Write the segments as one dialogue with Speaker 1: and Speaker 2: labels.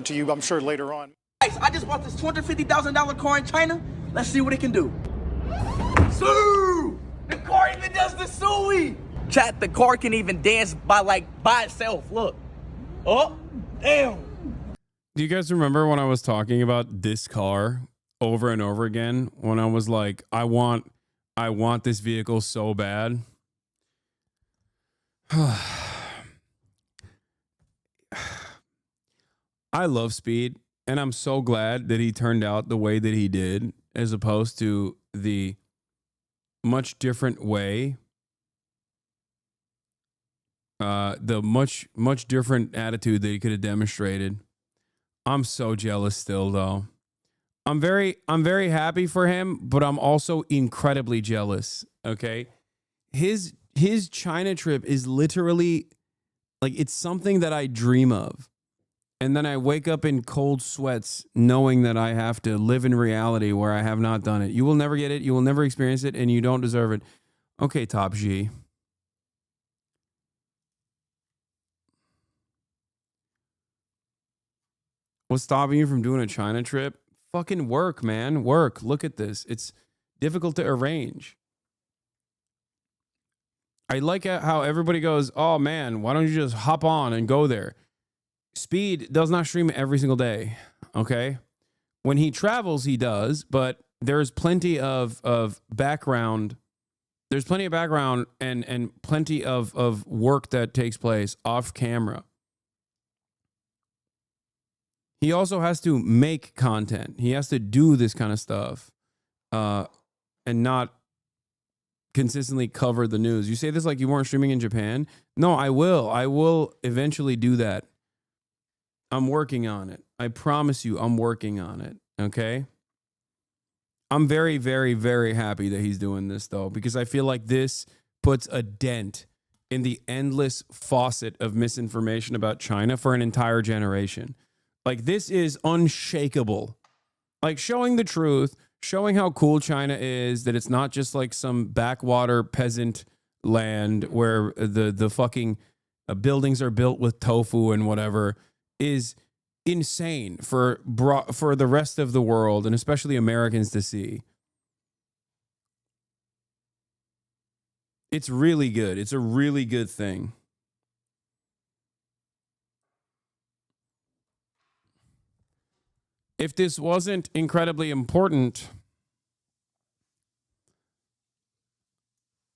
Speaker 1: to you, I'm sure, later on.
Speaker 2: I just bought this $250,000 car in China. Let's see what it can do. Sue! The car even does the suey! Chat, the car can even dance by itself. Look. Oh, damn.
Speaker 3: Do you guys remember when I was talking about this car over and over again? When I was like, I want this vehicle so bad. I love Speed, and I'm so glad that he turned out the way that he did, as opposed to the much different way, the much different attitude that he could have demonstrated. I'm so jealous still, though. I'm very happy for him, but I'm also incredibly jealous. Okay, his China trip is literally like, it's something that I dream of. And then I wake up in cold sweats knowing that I have to live in reality where I have not done it. You will never get it. You will never experience it, and you don't deserve it. Okay, Top G. What's stopping you from doing a China trip? Fucking work, man. Work. Look at this. It's difficult to arrange. I like how everybody goes, oh man, why don't you just hop on and go there? Speed does not stream every single day, okay? When he travels, he does, but there's plenty of background. There's plenty of background and plenty of work that takes place off camera. He also has to make content. He has to do this kind of stuff and not consistently cover the news. You say this like you weren't streaming in Japan? No, I will. I will eventually do that. I'm working on it. I promise you, I'm working on it. Okay? I'm very, very, very happy that he's doing this, though, because I feel like this puts a dent in the endless faucet of misinformation about China for an entire generation. Like, this is unshakable. Like, showing the truth, showing how cool China is, that it's not just like some backwater peasant land where the fucking buildings are built with tofu and whatever, is insane for the rest of the world, and especially Americans, to see. It's really good. It's a really good thing. If this wasn't incredibly important,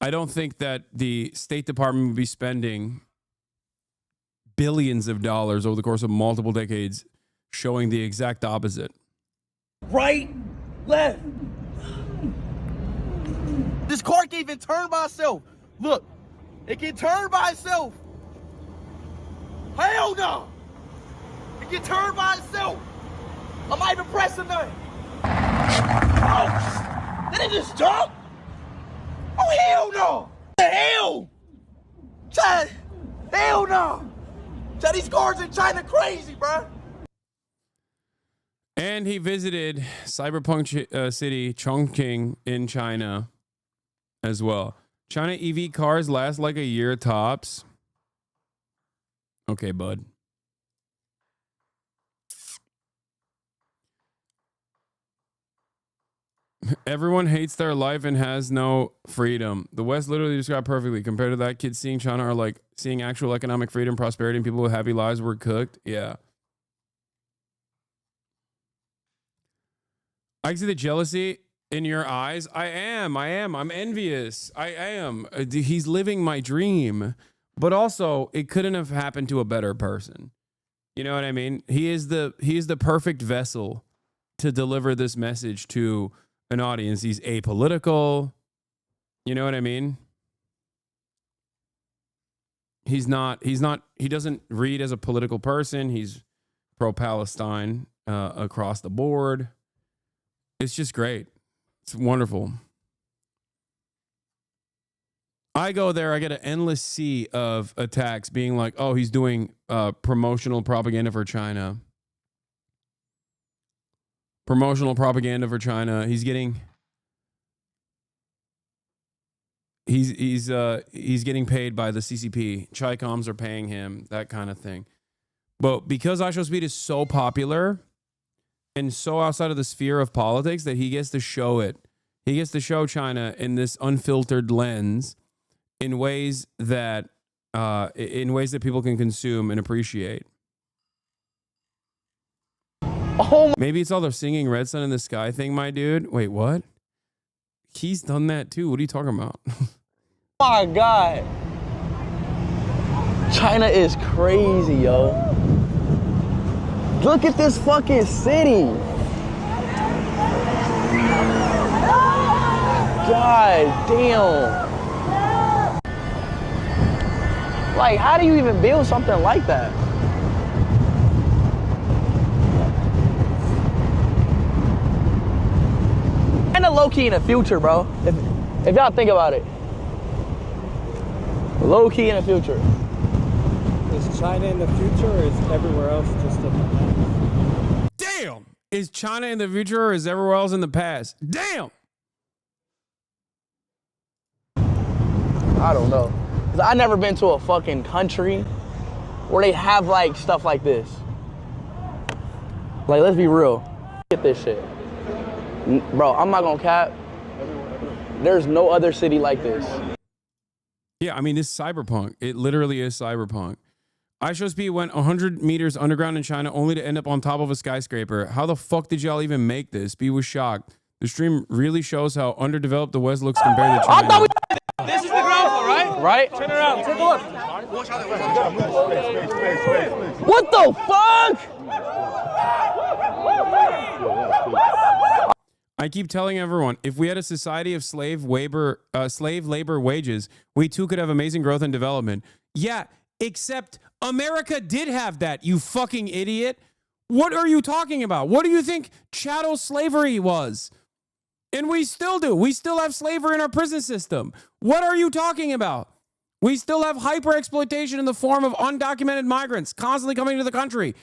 Speaker 3: I don't think that the State Department would be spending billions of dollars over the course of multiple decades showing the exact opposite.
Speaker 2: Right, left. This car can even turn by itself. Look, it can turn by itself. Hell no! It can turn by itself. I'm not even pressing nothing. Oh, did it just jump? Oh, hell no! The hell? Chad, hell no! Chad, these cars in China crazy, bro.
Speaker 3: And he visited Cyberpunk City, Chongqing in China as well. China EV cars last like a year tops. Okay, bud. Everyone hates their life and has no freedom. The West literally described perfectly. Compared to that, kids seeing China are like seeing actual economic freedom, prosperity, and people with happy lives were cooked. Yeah. I see the jealousy in your eyes. I am. I'm envious. I am. He's living my dream. But also, it couldn't have happened to a better person. You know what I mean? He is the perfect vessel to deliver this message to an audience. He's apolitical. You know what I mean? He doesn't read as a political person. He's pro-Palestine across the board. It's just great. It's wonderful. I go there, I get an endless sea of attacks being like, oh, he's doing promotional propaganda for China. Promotional propaganda for China. He's getting getting paid by the CCP. Chi-coms are paying him, that kind of thing. But because IShowSpeed is so popular and so outside of the sphere of politics that he gets to show it. He gets to show China in this unfiltered lens in ways that people can consume and appreciate.
Speaker 2: Oh,
Speaker 3: maybe it's all the singing Red Sun in the Sky thing, my dude. Wait, what? He's done that too. What are you talking about?
Speaker 2: my God. China is crazy, yo. Look at this fucking city. God damn. Like, how do you even build something like that? And a low-key in the future, bro. If y'all think about it. Low-key in the future.
Speaker 1: Is China in the future or is everywhere else just in the past?
Speaker 3: Damn! Is China in the future or is everywhere else in the past? Damn!
Speaker 2: I don't know. Cause I never been to a fucking country where they have like stuff like this. Like, let's be real. Get this shit. Bro, I'm not gonna cap. There's no other city like this.
Speaker 3: Yeah, I mean, this is cyberpunk. It literally is cyberpunk. IShowSpeed went 100 meters underground in China only to end up on top of a skyscraper. How the fuck did y'all even make this? B was shocked. The stream really shows how underdeveloped the West looks compared to China.
Speaker 2: I thought
Speaker 4: This is the ground floor, right?
Speaker 2: right?
Speaker 4: Turn around, take a look.
Speaker 2: What the fuck?
Speaker 3: I keep telling everyone, if we had a society of slave labor wages, we too could have amazing growth and development. Yeah, except America did have that, you fucking idiot. What are you talking about? What do you think chattel slavery was? And we still do. We still have slavery in our prison system. What are you talking about? We still have hyper-exploitation in the form of undocumented migrants constantly coming to the country.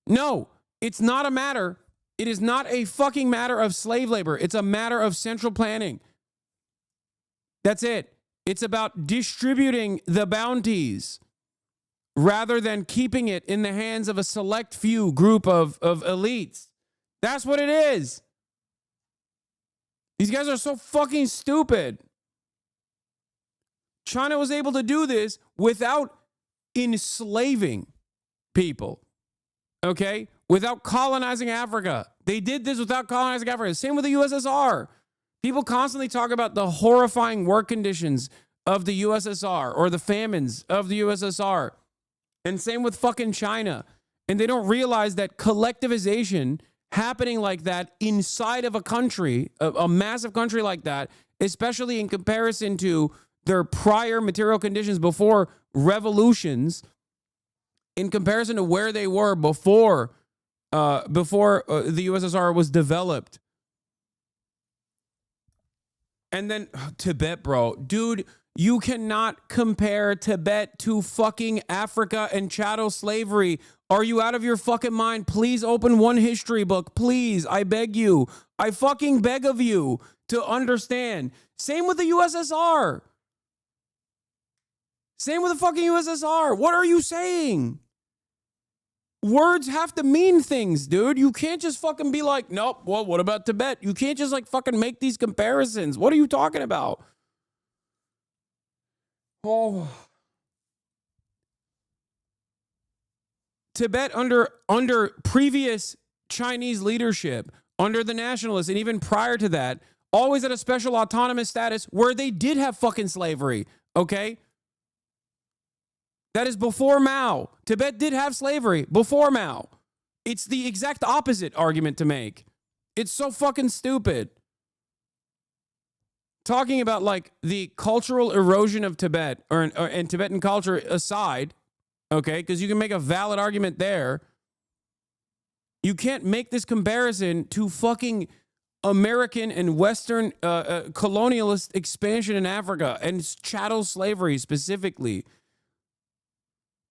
Speaker 3: No, it's not a matter. It is not a fucking matter of slave labor. It's a matter of central planning. That's it. It's about distributing the bounties rather than keeping it in the hands of a select few group of elites. That's what it is. These guys are so fucking stupid. China was able to do this without enslaving people, okay? Without colonizing Africa. They did this without colonizing Africa. Same with the USSR. People constantly talk about the horrifying work conditions of the USSR or the famines of the USSR. And same with fucking China. And they don't realize that collectivization happening like that inside of a country, a massive country like that, especially in comparison to their prior material conditions before revolutions, in comparison to where they were before the USSR was developed. And then Tibet, bro. Dude, you cannot compare Tibet to fucking Africa and chattel slavery. Are you out of your fucking mind? Please open one history book. Please, I beg you. I fucking beg of you to understand. Same with the USSR. Same with the fucking USSR. What are you saying? Words have to mean things, dude. You can't just fucking be like, nope, well, what about Tibet? You can't just like fucking make these comparisons. What are you talking about? Oh. Tibet under previous Chinese leadership, under the nationalists, and even prior to that, always had a special autonomous status where they did have fucking slavery, okay? That is before Mao. Tibet did have slavery before Mao. It's the exact opposite argument to make. It's so fucking stupid. Talking about like the cultural erosion of Tibet and Tibetan culture aside, okay, because you can make a valid argument there. You can't make this comparison to fucking American and Western colonialist expansion in Africa and chattel slavery specifically.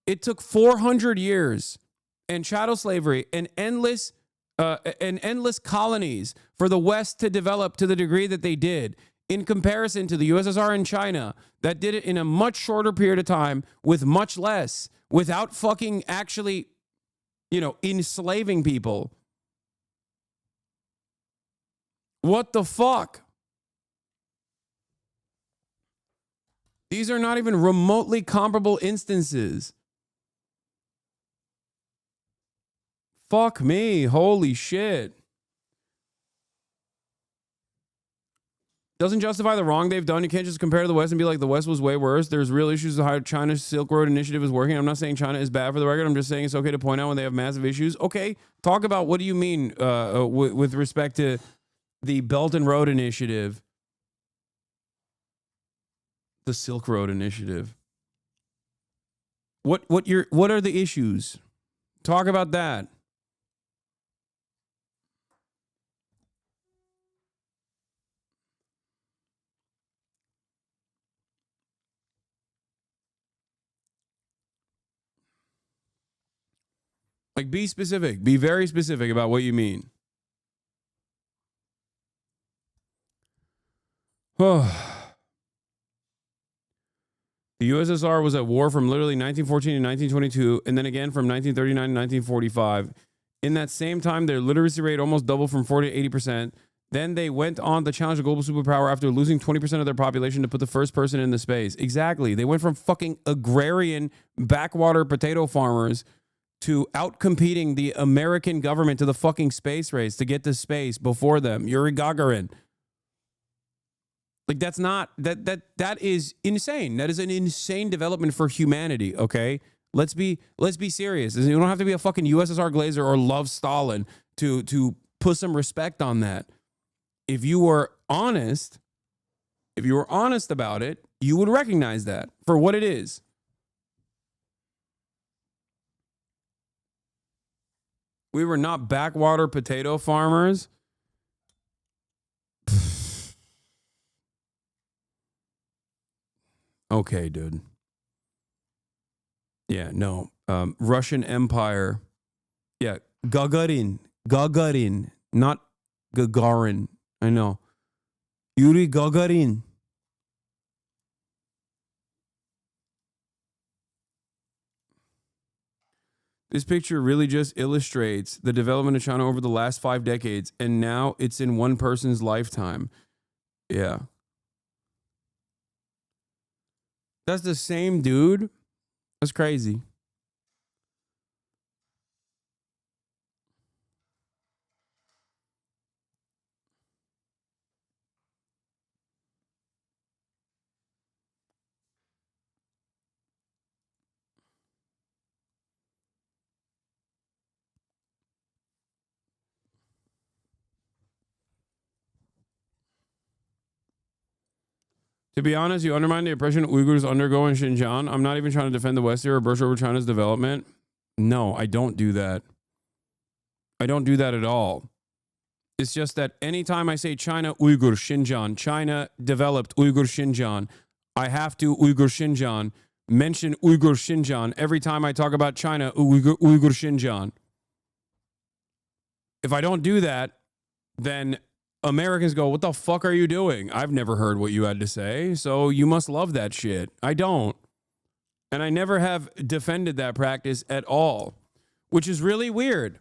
Speaker 3: It took 400 years and chattel slavery and endless colonies for the West to develop to the degree that they did, in comparison to the USSR and China that did it in a much shorter period of time with much less without fucking actually, enslaving people. What the fuck? These are not even remotely comparable instances. Fuck me. Holy shit. Doesn't justify the wrong they've done. You can't just compare to the West and be like, the West was way worse. There's real issues with how China's Silk Road Initiative is working. I'm not saying China is bad for the record. I'm just saying it's okay to point out when they have massive issues. Okay, talk about what do you mean with respect to the Belt and Road Initiative. The Silk Road Initiative. What are the issues? Talk about that. Like, be specific. Be very specific about what you mean. Oh. The USSR was at war from literally 1914 to 1922, and then again from 1939 to 1945. In that same time, their literacy rate almost doubled from 40 to 80%. Then they went on to challenge a global superpower after losing 20% of their population to put the first person into space. Exactly. They went from fucking agrarian backwater potato farmers to outcompeting the American government to the fucking space race to get to space before them. Yuri Gagarin. Like, that's not, that is insane. That is an insane development for humanity, okay? Let's be serious. You don't have to be a fucking USSR glazer or love Stalin to put some respect on that. If you were honest about it, you would recognize that for what it is. We were not backwater potato farmers. Okay, dude. Yeah, no. Russian Empire. Yeah, Gagarin, not Gagarin. I know. Yuri Gagarin. This picture really just illustrates the development of China over the last 5 decades, and now it's in one person's lifetime. Yeah. That's the same dude? That's crazy. To be honest, you undermine the oppression Uyghurs undergo in Xinjiang. I'm not even trying to defend the West here or brush over China's development. No, I don't do that. I don't do that at all. It's just that anytime I say China, Uyghur, Xinjiang, China developed Uyghur, Xinjiang, I have to Uyghur, Xinjiang, mention Uyghur, Xinjiang every time I talk about China, Uyghur, Xinjiang. If I don't do that, then Americans go, what the fuck are you doing? I've never heard what you had to say, so you must love that shit. I don't. And I never have defended that practice at all, which is really weird.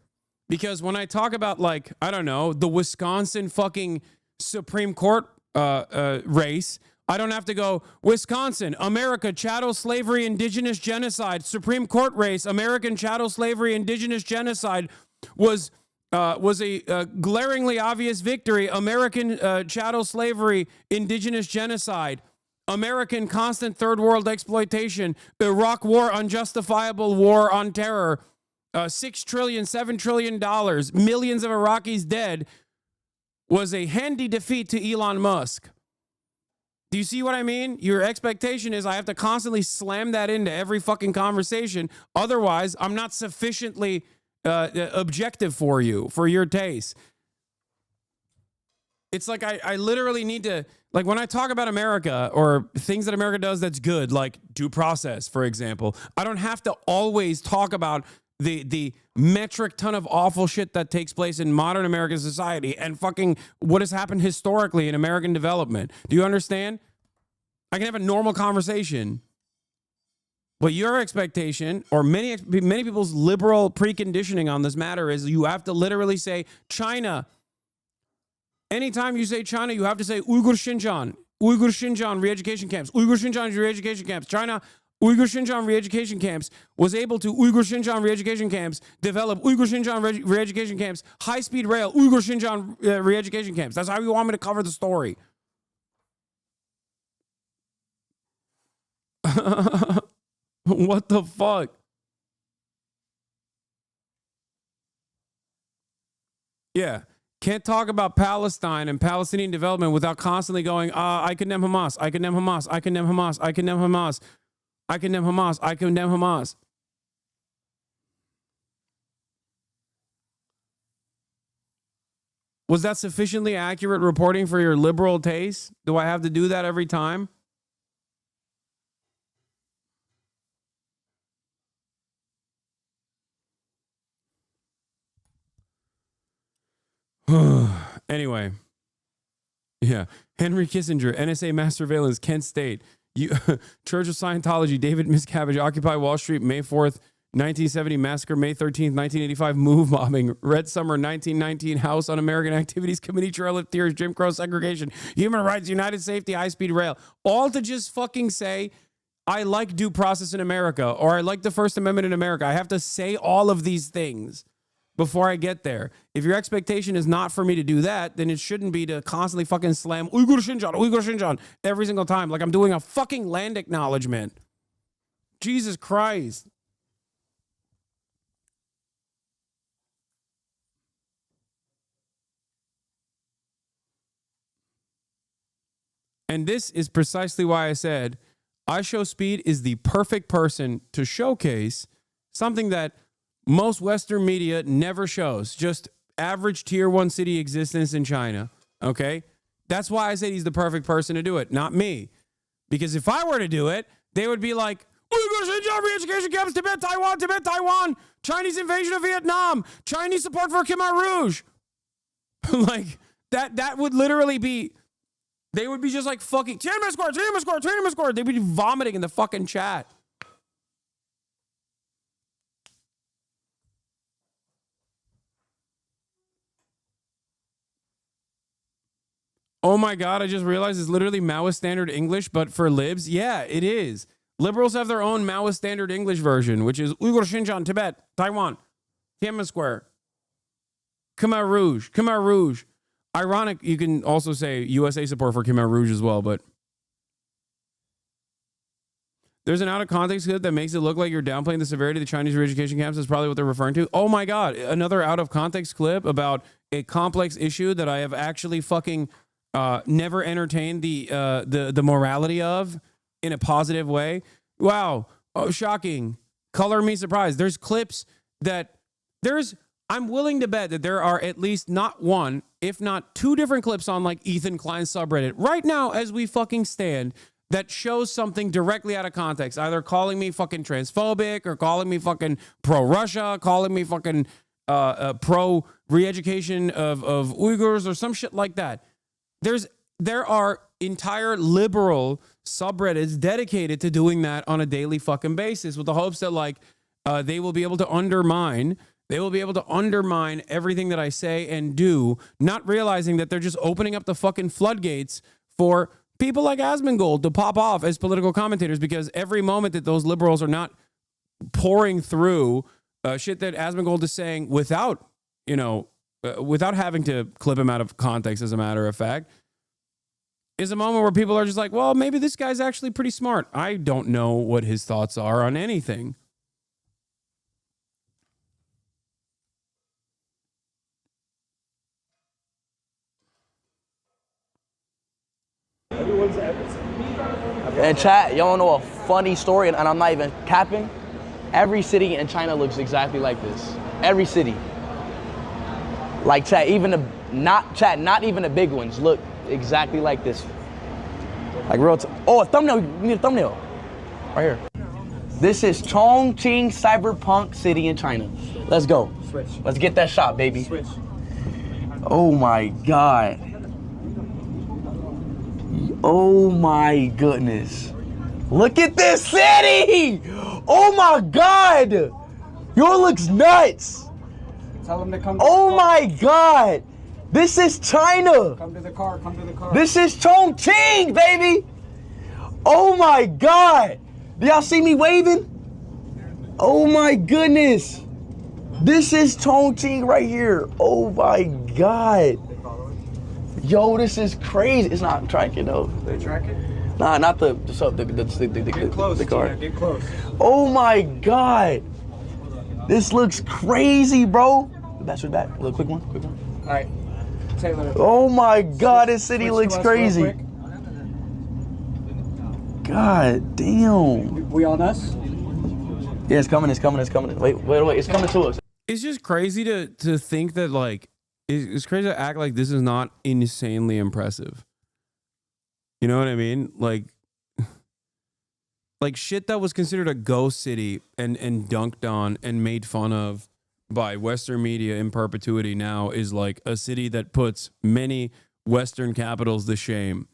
Speaker 3: Because when I talk about, like, I don't know, the Wisconsin fucking Supreme Court race, I don't have to go, Wisconsin, America, chattel slavery, indigenous genocide, Supreme Court race, American chattel slavery, indigenous genocide was a glaringly obvious victory. American chattel slavery, indigenous genocide, American constant third world exploitation, Iraq war, unjustifiable war on terror, $6 trillion, $7 trillion, millions of Iraqis dead, was a handy defeat to Elon Musk. Do you see what I mean? Your expectation is I have to constantly slam that into every fucking conversation. Otherwise, I'm not sufficiently objective for you, for your taste. It's like I literally need to, like, when I talk about America or things that America does that's good, like due process, for example, I don't have to always talk about the metric ton of awful shit that takes place in modern American society and fucking what has happened historically in American development. Do you understand? I can have a normal conversation But your expectation, or many people's liberal preconditioning on this matter, is you have to literally say China. Anytime you say China, you have to say Uyghur Xinjiang re-education camps, Uyghur Xinjiang re-education camps. China, Uyghur Xinjiang re-education camps was able to Uyghur Xinjiang re-education camps develop Uyghur Xinjiang re-education camps, high-speed rail, Uyghur Xinjiang re-education camps. That's how you want me to cover the story. What the fuck? Yeah. Can't talk about Palestine and Palestinian development without constantly going, I condemn Hamas, I condemn Hamas, I condemn Hamas, I condemn Hamas, I condemn Hamas, I condemn Hamas. Was that sufficiently accurate reporting for your liberal taste? Do I have to do that every time? Anyway, yeah. Henry Kissinger, NSA mass surveillance, Kent State, Church of Scientology, David Miscavige, Occupy Wall Street, May 4th, 1970 massacre, May 13th, 1985 move bombing, Red Summer, 1919 House Un-American Activities Committee trail of tears, Jim Crow segregation, human rights, United Safety, high-speed rail, all to just fucking say, I like due process in America, or I like the First Amendment in America. I have to say all of these things before I get there. If your expectation is not for me to do that, then it shouldn't be to constantly fucking slam Uyghur Xinjiang every single time, like I'm doing a fucking land acknowledgement. Jesus Christ. And this is precisely why I said IShowSpeed is the perfect person to showcase something that most Western media never shows, just average tier 1 city existence in China, okay? That's why I said he's the perfect person to do it, not me. Because if I were to do it, they would be like, Uyghur Xinjiang re-education camps, Tibet, Taiwan, Chinese invasion of Vietnam, Chinese support for Khmer Rouge. Like, that would literally be, they would be just like fucking, Tiananmen Square. They'd be vomiting in the fucking chat. Oh my God, I just realized it's literally Maoist standard English, but for libs. Yeah, it is. Liberals have their own Maoist standard English version, which is Uyghur Xinjiang, Tibet, Taiwan, Tiananmen Square, Khmer Rouge. Ironic, you can also say USA support for Khmer Rouge as well, but there's an out-of-context clip that makes it look like you're downplaying the severity of the Chinese re-education camps. That's probably what they're referring to. Oh my God, another out-of-context clip about a complex issue that I have actually fucking never entertained the morality of in a positive way. Wow. Oh, shocking. Color me surprised. There's clips that I'm willing to bet that there are at least not one, if not two different clips on like Ethan Klein's subreddit right now as we fucking stand that shows something directly out of context, either calling me fucking transphobic or calling me fucking pro-Russia, calling me fucking pro re-education of Uyghurs or some shit like that. There are entire liberal subreddits dedicated to doing that on a daily fucking basis with the hopes that like they will be able to undermine everything that I say and do, not realizing that they're just opening up the fucking floodgates for people like Asmongold to pop off as political commentators, because every moment that those liberals are not pouring through shit that Asmongold is saying without having to clip him out of context, as a matter of fact, is a moment where people are just like, well, maybe this guy's actually pretty smart. I don't know what his thoughts are on anything.
Speaker 2: And chat, y'all know a funny story, and I'm not even capping. Every city in China looks exactly like this. Every city. Like chat, not even the big ones look exactly like this. Like real. A thumbnail. You need a thumbnail. Right here. This is Chongqing Cyberpunk City in China. Let's go.
Speaker 1: Switch.
Speaker 2: Let's get that shot, baby.
Speaker 1: Switch.
Speaker 2: Oh my God. Oh my goodness. Look at this city! Oh my God! Yo, it looks nuts!
Speaker 1: Tell them to come to
Speaker 2: Oh
Speaker 1: the car.
Speaker 2: my God! This is China!
Speaker 1: Come to the car, come to the car.
Speaker 2: This is Chongqing, baby! Oh my God! Do y'all see me waving? Oh my goodness! This is Chongqing right here. Oh my God! Yo, this is crazy. It's not tracking though.
Speaker 1: They track it?
Speaker 2: Nah, not the
Speaker 1: Get close,
Speaker 2: the car.
Speaker 1: Tina, get close.
Speaker 2: Oh my God! This looks crazy, bro. Back, back. A little quick one.
Speaker 1: All right, Taylor.
Speaker 2: Oh my God, this city
Speaker 1: switch
Speaker 2: looks
Speaker 1: to us real
Speaker 2: crazy.
Speaker 1: quick.
Speaker 2: God damn.
Speaker 1: We on us?
Speaker 2: Yeah, it's coming. Wait, it's coming to us.
Speaker 3: It's just crazy to think that like it's crazy to act like this is not insanely impressive. You know what I mean? Like shit that was considered a ghost city and dunked on and made fun of by Western media in perpetuity now is like a city that puts many Western capitals to shame.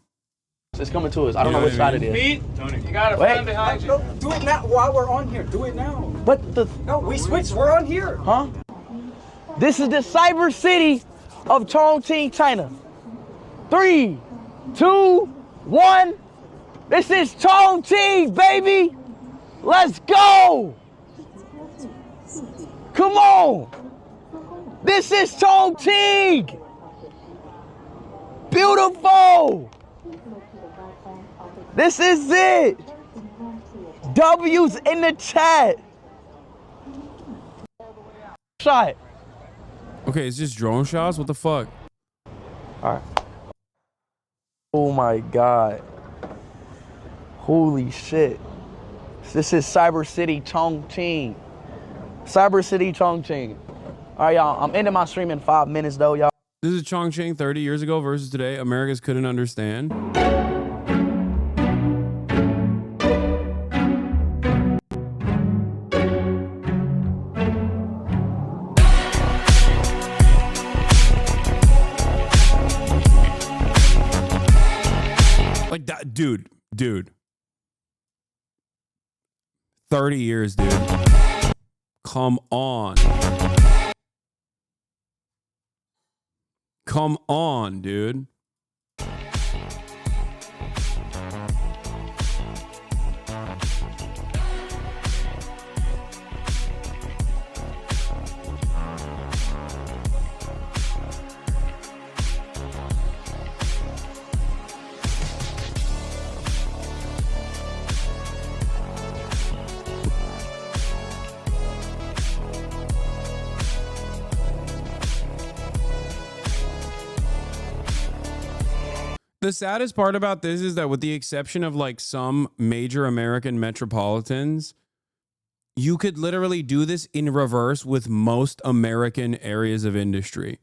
Speaker 2: It's coming to us. I don't know
Speaker 3: You know
Speaker 2: which
Speaker 3: what I
Speaker 2: side it is.
Speaker 4: Pete, you got a
Speaker 2: Wait.
Speaker 4: friend behind you.
Speaker 1: No, do it now while we're on here. Do it now.
Speaker 2: But the
Speaker 1: No, we switched. We're on here.
Speaker 2: huh? This is the cyber city of Chongqing, China. 3, 2, 1. This is Chongqing, baby. Let's go. Come on. This is Chongqing. Beautiful. This is it. W's in the chat. Shot.
Speaker 3: Okay, it's just drone shots. What the fuck?
Speaker 2: All right. Oh my God. Holy shit. This is Cyber City Chongqing. Cyber City Chongqing. All right, y'all. I'm ending my stream in 5 minutes, though, y'all.
Speaker 3: This is Chongqing 30 years ago versus today. Americans couldn't understand. Like that, dude. 30 years, dude. Come on. Come on, dude. The saddest part about this is that with the exception of like some major American metropolitans, you could literally do this in reverse with most American areas of industry.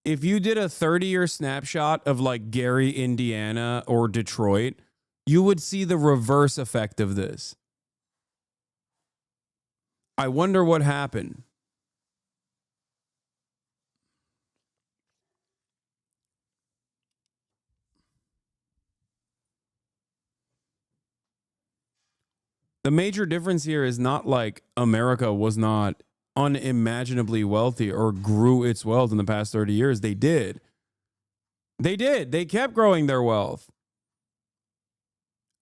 Speaker 3: If you did a 30-year snapshot of like Gary, Indiana or Detroit, you would see the reverse effect of this. I wonder what happened. The major difference here is not like America was not unimaginably wealthy or grew its wealth in the past 30 years. They did. They kept growing their wealth.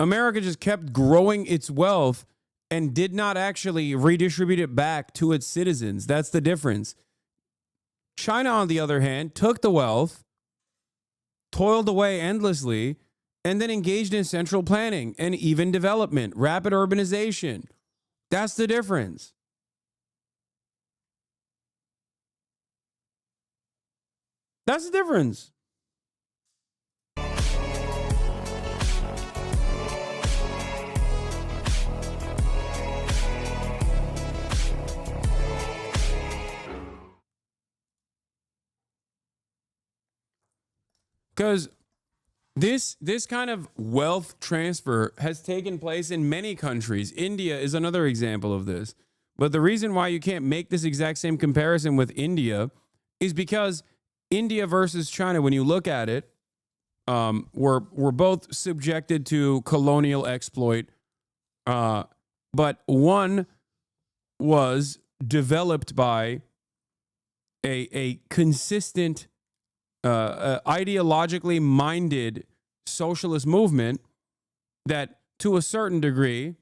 Speaker 3: America just kept growing its wealth and did not actually redistribute it back to its citizens. That's the difference. China, on the other hand, took the wealth, toiled away endlessly, and then engaged in central planning and even development, rapid urbanization. That's the difference. That's the difference. Because this kind of wealth transfer has taken place in many countries. India is another example of this. But the reason why you can't make this exact same comparison with India is because India versus China, when you look at it, we're both subjected to colonial exploit. but one was developed by a consistent, ideologically minded socialist movement that, to a certain degree,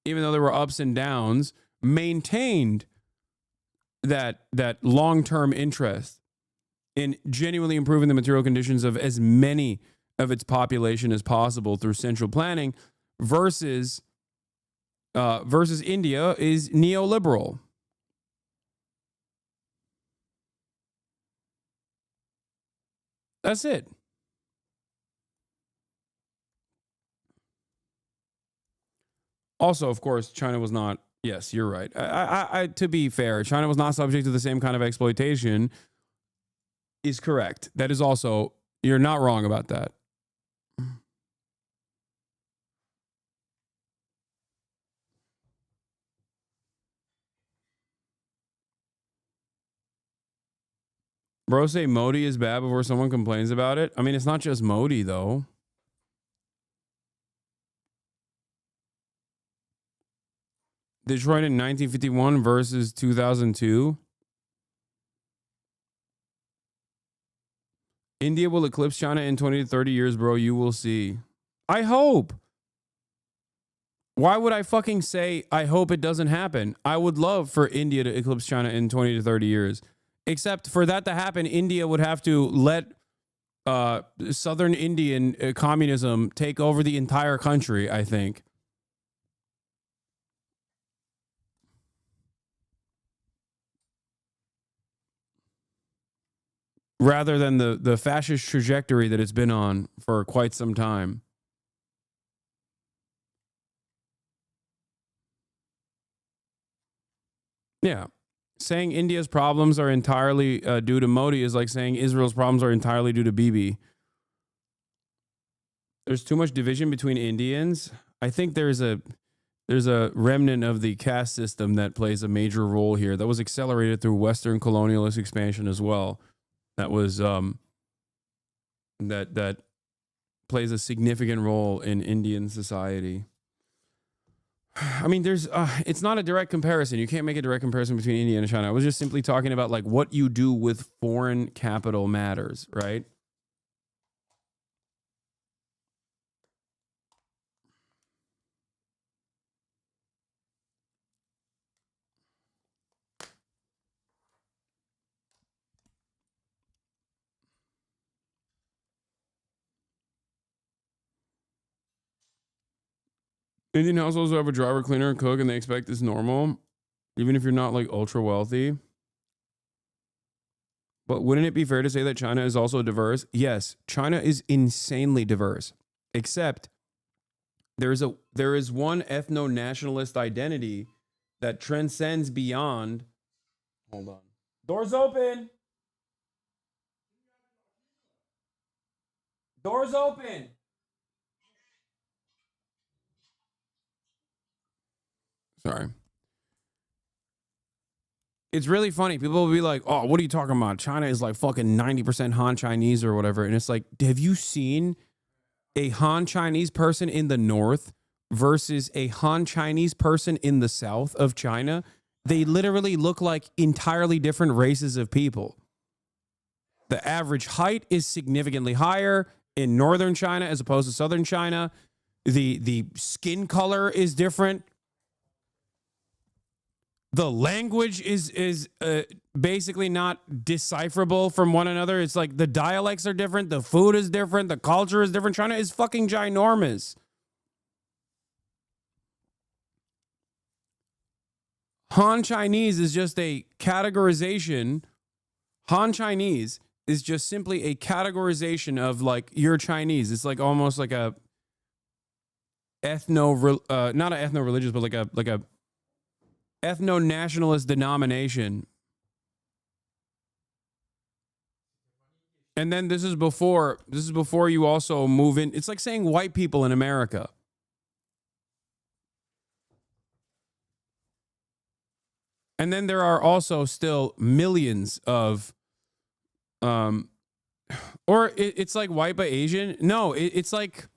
Speaker 3: even though there were ups and downs, maintained that long-term interest in genuinely improving the material conditions of as many of its population as possible through central planning, versus India is neoliberal. That's it. Also, of course, China was not. Yes, you're right. To be fair, China was not subject to the same kind of exploitation. Is correct. That is also, you're not wrong about that. Bro, say Modi is bad before someone complains about it. I mean, it's not just Modi, though. Detroit in 1951 versus 2002. India will eclipse China in 20 to 30 years, bro. You will see. I hope. Why would I fucking say I hope it doesn't happen? I would love for India to eclipse China in 20 to 30 years. Except for that to happen, India would have to let Southern Indian communism take over the entire country, I think. Rather than the fascist trajectory that it's been on for quite some time. Yeah. Saying India's problems are entirely due to Modi is like saying Israel's problems are entirely due to Bibi. There's too much division between Indians. I think there's a remnant of the caste system that plays a major role here that was accelerated through Western colonialist expansion as well. That was that plays a significant role in Indian society. I mean, there's it's not a direct comparison. You can't make a direct comparison between India and China. I was just simply talking about like what you do with foreign capital matters, right? Indian households have a driver, cleaner, and cook, and they expect it's normal, even if you're not like ultra wealthy. But wouldn't it be fair to say that China is also diverse? Yes, China is insanely diverse, except there is one ethno-nationalist identity that transcends beyond. Hold on. Doors open. Doors open. Sorry. It's really funny. People will be like, oh, what are you talking about? China is like fucking 90% Han Chinese or whatever. And it's like, have you seen a Han Chinese person in the north versus a Han Chinese person in the south of China? They literally look like entirely different races of people. The average height is significantly higher in northern China as opposed to southern China. The skin color is different. The language is basically not decipherable from one another. It's like the dialects are different. The food is different. The culture is different. China is fucking ginormous. Han Chinese is just a categorization. Han Chinese is just simply a categorization of like you're Chinese. It's like almost like a not an ethno-religious, but like a ethno-nationalist denomination. And then this is before you also move in. It's like saying white people in America. And then there are also still millions of or it's like white but Asian. No, it's like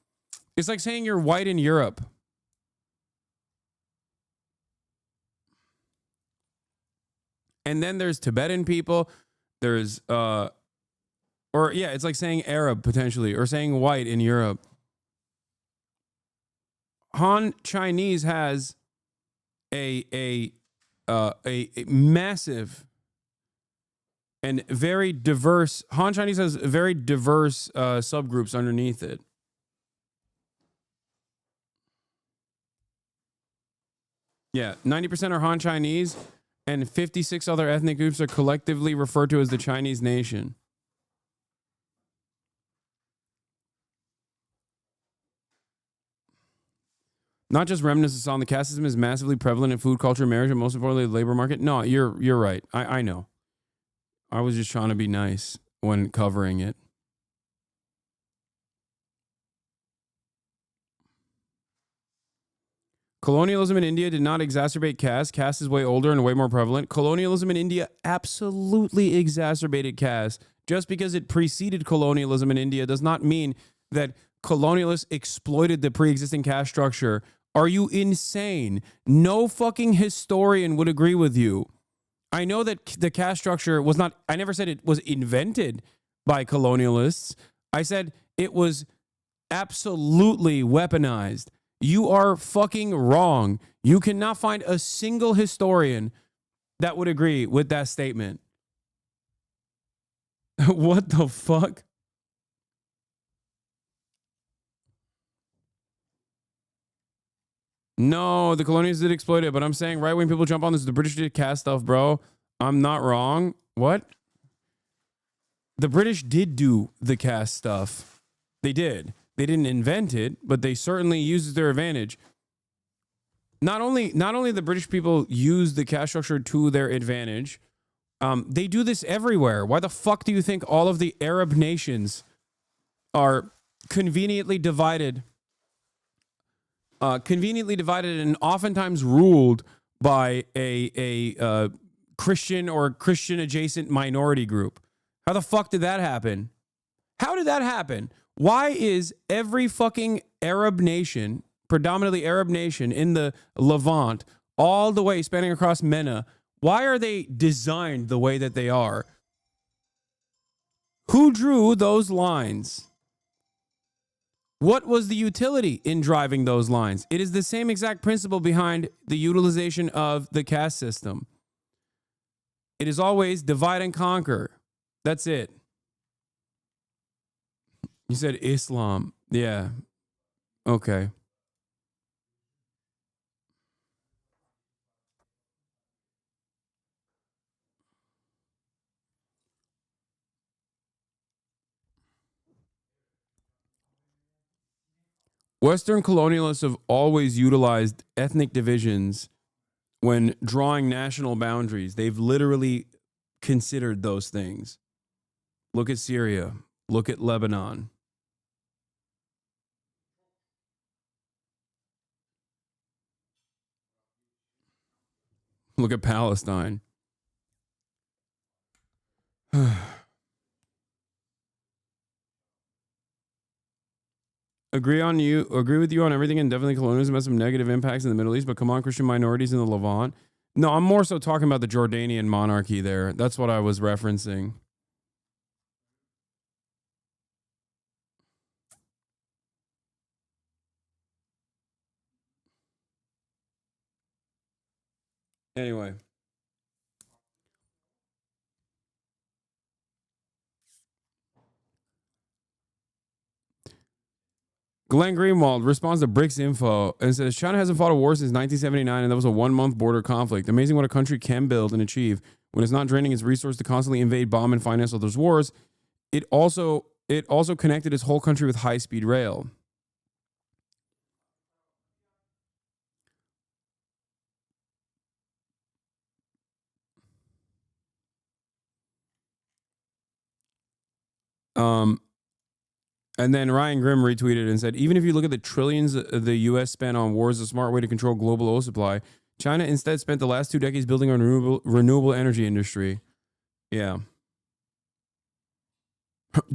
Speaker 3: saying you're white in Europe. And then there's Tibetan people. There's it's like saying Arab potentially, or saying white in Europe. Han Chinese has a massive and very diverse. Han Chinese has very diverse subgroups underneath it. Yeah, 90% are Han Chinese, and 56 other ethnic groups are collectively referred to as the Chinese nation. Not just remnants of Islam, the caste system is massively prevalent in food, culture, marriage, and most importantly, the labor market. No, you're right. I know. I was just trying to be nice when covering it. Colonialism in India did not exacerbate caste. Caste is way older and way more prevalent. Colonialism in India absolutely exacerbated caste. Just because it preceded colonialism in India does not mean that colonialists exploited the pre-existing caste structure. Are you insane? No fucking historian would agree with you. I know that the caste structure was not, I never said it was invented by colonialists. I said it was absolutely weaponized. You are fucking wrong. You cannot find a single historian that would agree with that statement. What the fuck? No, the colonialists did exploit it, but I'm saying right-wing people jump on this. The British did caste stuff, bro. I'm not wrong. What? The British did do the caste stuff. They did. They didn't invent it, but they certainly used it to their advantage. Not only the British people use the caste structure to their advantage, they do this everywhere. Why the fuck do you think all of the Arab nations are conveniently divided and oftentimes ruled by a Christian or Christian adjacent minority group? How the fuck did that happen? How did that happen? Why is every fucking Arab nation, predominantly Arab nation in the Levant, all the way spanning across MENA, why are they designed the way that they are? Who drew those lines? What was the utility in driving those lines? It is the same exact principle behind the utilization of the caste system. It is always divide and conquer. That's it. You said Islam. Yeah. Okay. Western colonialists have always utilized ethnic divisions when drawing national boundaries. They've literally considered those things. Look at Syria. Look at Lebanon. Look at Palestine. Agree with you on everything, and definitely colonialism has some negative impacts in the Middle East, but come on, Christian minorities in the Levant. No, I'm more so talking about the Jordanian monarchy there. That's what I was referencing. Anyway. Glenn Greenwald responds to BRICS Info and says, China hasn't fought a war since 1979, and that was a 1-month border conflict. Amazing what a country can build and achieve when it's not draining its resources to constantly invade, bomb, and finance others' wars. It also connected its whole country with high-speed rail. And then Ryan Grimm retweeted and said, even if you look at the trillions the U.S. spent on wars, a smart way to control global oil supply, China instead spent the last 2 decades building a renewable energy industry. Yeah.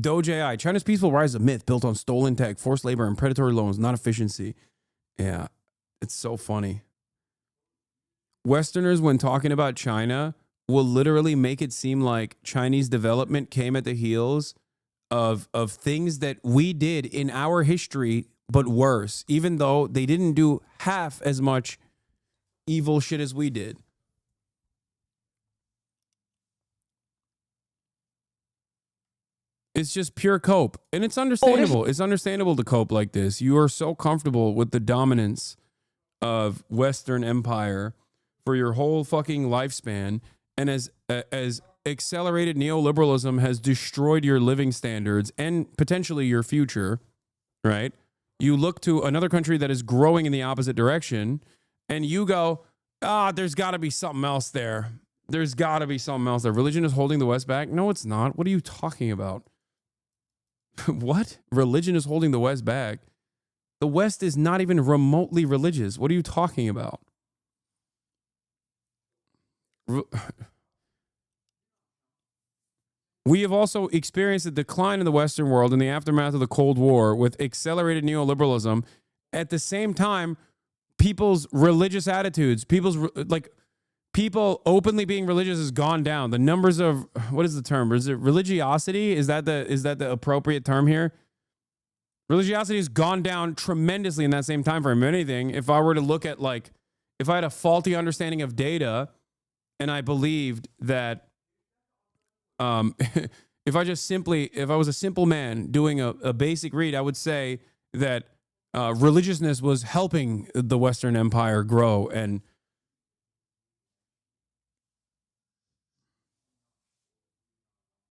Speaker 3: Doge AI, China's peaceful rise is a myth built on stolen tech, forced labor, and predatory loans, not efficiency. Yeah, it's so funny. Westerners, when talking about China, will literally make it seem like Chinese development came at the heels of things that we did in our history, but worse, even though they didn't do half as much evil shit as we did. It's just pure cope. And it's understandable. It's understandable to cope like this. You are so comfortable with the dominance of Western empire for your whole fucking lifespan. And as accelerated neoliberalism has destroyed your living standards and potentially your future, right? You look to another country that is growing in the opposite direction and you go, there's got to be something else there. There's got to be something else there. Religion is holding the West back. No, it's not. What are you talking about? What? Religion is holding the West back? The West is not even remotely religious. What are you talking about? We have also experienced a decline in the Western world in the aftermath of the Cold War with accelerated neoliberalism. At the same time, people's religious attitudes, people openly being religious has gone down. The numbers of, what is the term? Is it religiosity? Is that the appropriate term here? Religiosity has gone down tremendously in that same time frame. If anything, if I were to look at if I had a faulty understanding of data and I believed that if I was a simple man doing a basic read, I would say that religiousness was helping the Western Empire grow and